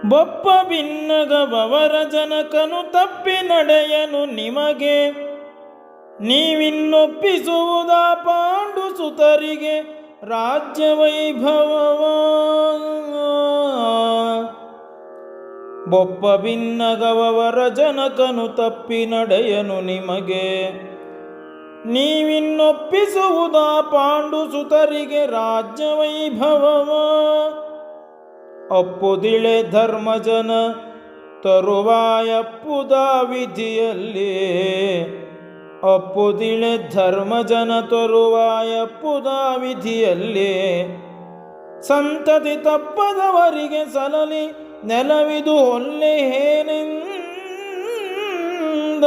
ಬೊಪ್ಪ ಭಿನ್ನಗವರ ಜನಕನು ತಪ್ಪಿ ನಡೆಯನು ನಿಮಗೆ ನೀವಿನ್ನೊಪ್ಪಿಸುವುದ ಪಾಂಡು ಸುತರಿಗೆ ರಾಜ್ಯ ವೈಭವವ. ಬೊಪ್ಪ ಭಿನ್ನಗವರ ಜನಕನು ತಪ್ಪಿ ನಡೆಯನು ನಿಮಗೆ ನೀವಿನ್ನೊಪ್ಪಿಸುವುದ ಪಾಂಡು ಸುತರಿಗೆ ರಾಜ್ಯ ವೈಭವವ. ಅಪ್ಪುದಿಳೆ ಧರ್ಮಜನ ತರುವಾಯಪ್ಪುದ ವಿಧಿಯಲ್ಲಿ ಅಪ್ಪುದಿಳೆ ಧರ್ಮಜನ ತರುವಾಯಪ್ಪುದ ವಿಧಿಯಲ್ಲಿ ಸಂತತಿ ತಪ್ಪದವರಿಗೆ ಸಲಲಿ ನೆಲವಿದು ಹೊಲ್ಲೆಹೇನೆಂದ.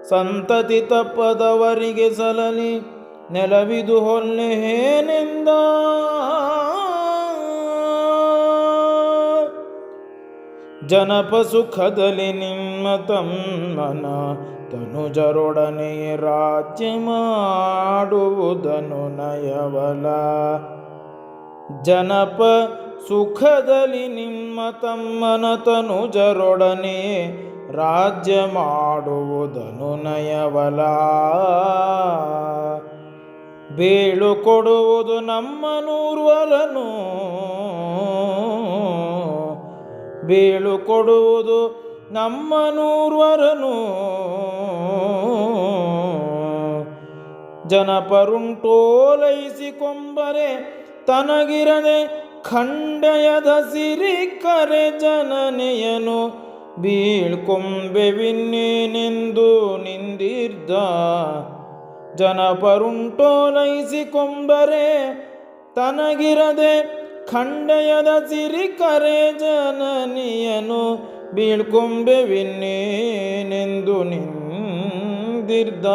ಸಂತತಿ ತಪ್ಪದವರಿಗೆ ಸಲಲಿ ನೆಲವಿದು ಹೊಲ್ಲೆಹೇನೆಂದ. ಜನಪ ಸುಖದಲ್ಲಿ ನಿಮ್ಮ ತಮ್ಮನ ತನುಜರೊಡನೆ ರಾಜ್ಯ ಮಾಡುವುದನ್ನು ನಯವಲ. ಜನಪ ಸುಖದಲ್ಲಿ ನಿಮ್ಮ ತಮ್ಮನ ತನುಜರೊಡನೆ ರಾಜ್ಯ ಮಾಡುವುದನ್ನು ನಯವಲ. ಬೇಳು ಕೊಡುವುದು ನಮ್ಮನೂರ್ವರನು ಬೇಳು ಕೊಡುವುದು ನಮ್ಮನೂರ್ವರನು. ಜನಪರುಂಟೋಲೈಸಿಕೊಂಬರೆ ತನಗಿರದೆ ಖಂಡಯದ ಸಿರಿಕರೆ ಜನನೆಯನು ಬೀಳ್ಕೊಂಬೆವಿನ್ನೇನೆಂದು ನಿಂದಿರ್ದ. ಜನಪರುಂಟೋಲೈಸಿಕೊಂಬರೆ ತನಗಿರದೆ ಖಂಡಯದ ಸಿರಿಕರೆ ಜನನಿಯನು ಬೀಳ್ಕೊಂಬೆವಿನ್ನೇನೆಂದು ನಿಂದಿರ್ದ.